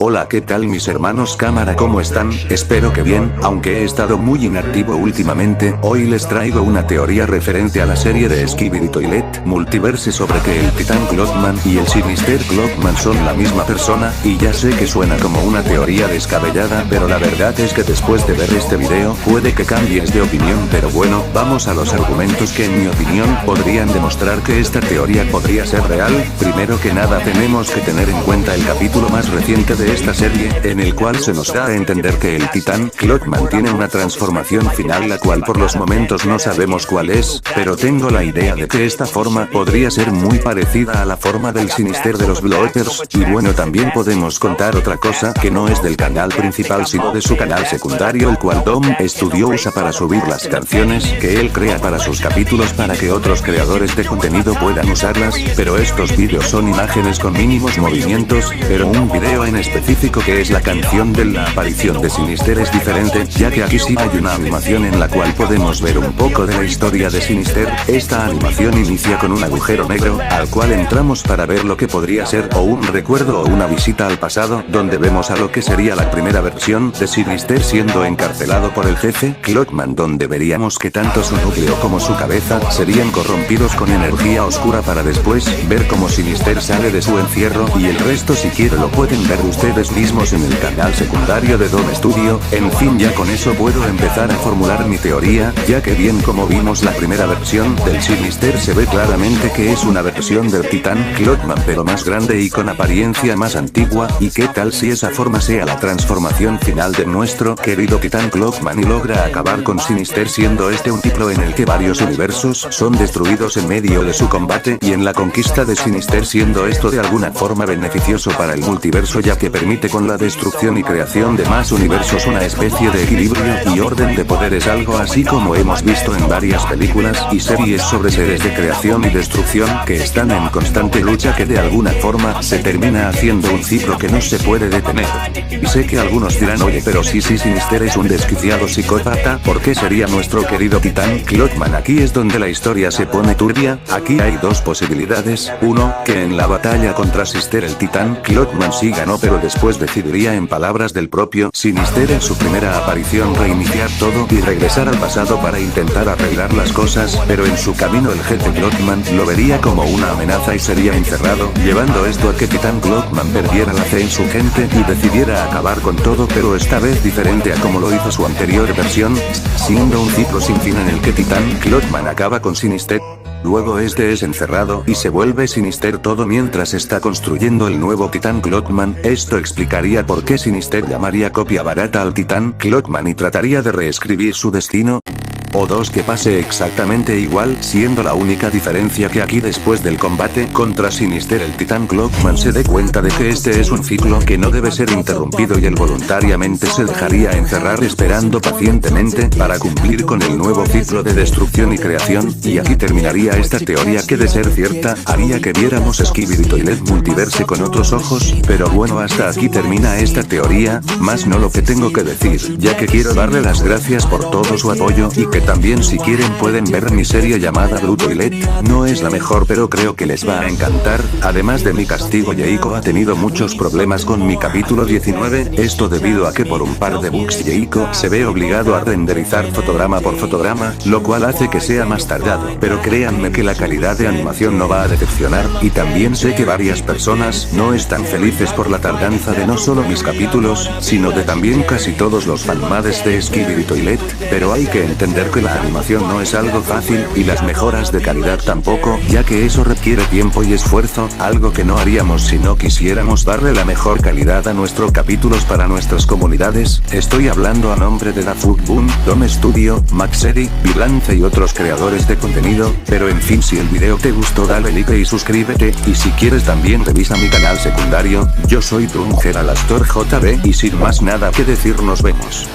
Hola, ¿qué tal mis hermanos cámara? ¿Cómo están? Espero que bien, aunque he estado muy inactivo últimamente. Hoy les traigo una teoría referente a la serie de Skibidi Toilet Multiverse sobre que el Titán Clockman y el Sinister Clockman son la misma persona, y ya sé que suena como una teoría descabellada, pero la verdad es que después de ver este video, puede que cambies de opinión. Pero bueno, vamos a los argumentos que en mi opinión, podrían demostrar que esta teoría podría ser real. Primero que nada tenemos que tener en cuenta el capítulo más reciente de esta serie, en el cual se nos da a entender que el Titán Clockman tiene una transformación final, la cual por los momentos no sabemos cuál es, pero tengo la idea de que esta forma podría ser muy parecida a la forma del Sinister de los bloopers. Y bueno, también podemos contar otra cosa que no es del canal principal sino de su canal secundario, el cual Dom Studio usa para subir las canciones que él crea para sus capítulos para que otros creadores de contenido puedan usarlas, pero estos vídeos son imágenes con mínimos movimientos, pero un video en específico que es la canción de la aparición de Sinister es diferente, ya que aquí sí hay una animación en la cual podemos ver un poco de la historia de Sinister. Esta animación inicia con un agujero negro, al cual entramos para ver lo que podría ser o un recuerdo o una visita al pasado, donde vemos a lo que sería la primera versión de Sinister siendo encarcelado por el jefe Clockman, donde veríamos que tanto su núcleo como su cabeza serían corrompidos con energía oscura, para después ver cómo Sinister sale de su encierro, y el resto si quieren lo pueden ver ustedes mismos en el canal secundario de Dom Studio. En fin, ya con eso puedo empezar a formular mi teoría, ya que bien como vimos la primera versión del Sinister se ve claramente que es una versión del Titán Clockman pero más grande y con apariencia más antigua. ¿Y qué tal si esa forma sea la transformación final de nuestro querido Titán Clockman y logra acabar con Sinister, siendo este un ciclo en el que varios universos son destruidos en medio de su combate y en la conquista de Sinister, siendo esto de alguna forma beneficioso para el multiverso, ya que permite con la destrucción y creación de más universos una especie de equilibrio y orden de poderes, algo así como hemos visto en varias películas y series sobre seres de creación y destrucción que están en constante lucha, que de alguna forma se termina haciendo un ciclo que no se puede detener. Y sé que algunos dirán, oye, pero si Sinister es un desquiciado psicópata, ¿por qué sería nuestro querido Titán Clockman? Aquí es donde la historia se pone turbia. Aquí hay dos posibilidades: uno, que en la batalla contra Sinister el Titán Clockman sí ganó, pero después decidiría, en palabras del propio Sinister en su primera aparición, reiniciar todo y regresar al pasado para intentar arreglar las cosas, pero en su camino el jefe Clockman lo vería como una amenaza y sería encerrado, llevando esto a que Titán Clockman perdiera la fe en su gente y decidiera acabar con todo, pero esta vez diferente a como lo hizo su anterior versión, siendo un ciclo sin fin en el que Titán Clockman acaba con Sinister. Luego este es encerrado y se vuelve Sinister, todo mientras está construyendo el nuevo Titán Clockman. Esto explicaría por qué Sinister llamaría copia barata al Titán Clockman y trataría de reescribir su destino. O dos, que pase exactamente igual, siendo la única diferencia que aquí después del combate contra Sinister el Titán Clockman se dé cuenta de que este es un ciclo que no debe ser interrumpido y él voluntariamente se dejaría encerrar esperando pacientemente para cumplir con el nuevo ciclo de destrucción y creación. Y aquí terminaría esta teoría que, de ser cierta, haría que viéramos Skibidi Toilet Multiverse con otros ojos. Pero bueno, hasta aquí termina esta teoría, más no lo que tengo que decir, ya que quiero darle las gracias por todo su apoyo y que también si quieren pueden ver mi serie llamada Blue Toilet. No es la mejor pero creo que les va a encantar. Además de mi castigo, Yeiko ha tenido muchos problemas con mi capítulo 19, esto debido a que por un par de bugs Yeiko se ve obligado a renderizar fotograma por fotograma, lo cual hace que sea más tardado, pero créanme que la calidad de animación no va a decepcionar. Y también sé que varias personas no están felices por la tardanza de no solo mis capítulos, sino de también casi todos los fanmades de Skibidi Toilet, pero hay que entender que la animación no es algo fácil y las mejoras de calidad tampoco, ya que eso requiere tiempo y esfuerzo, algo que no haríamos si no quisiéramos darle la mejor calidad a nuestros capítulos para nuestras comunidades. Estoy hablando a nombre de DaFuckBoom, Dom Studio, Maxeri, Vilance y otros creadores de contenido. Pero en fin, si el video te gustó dale like y suscríbete, y si quieres también revisa mi canal secundario. Yo soy Drunger Alastor JB y sin más nada que decir, nos vemos.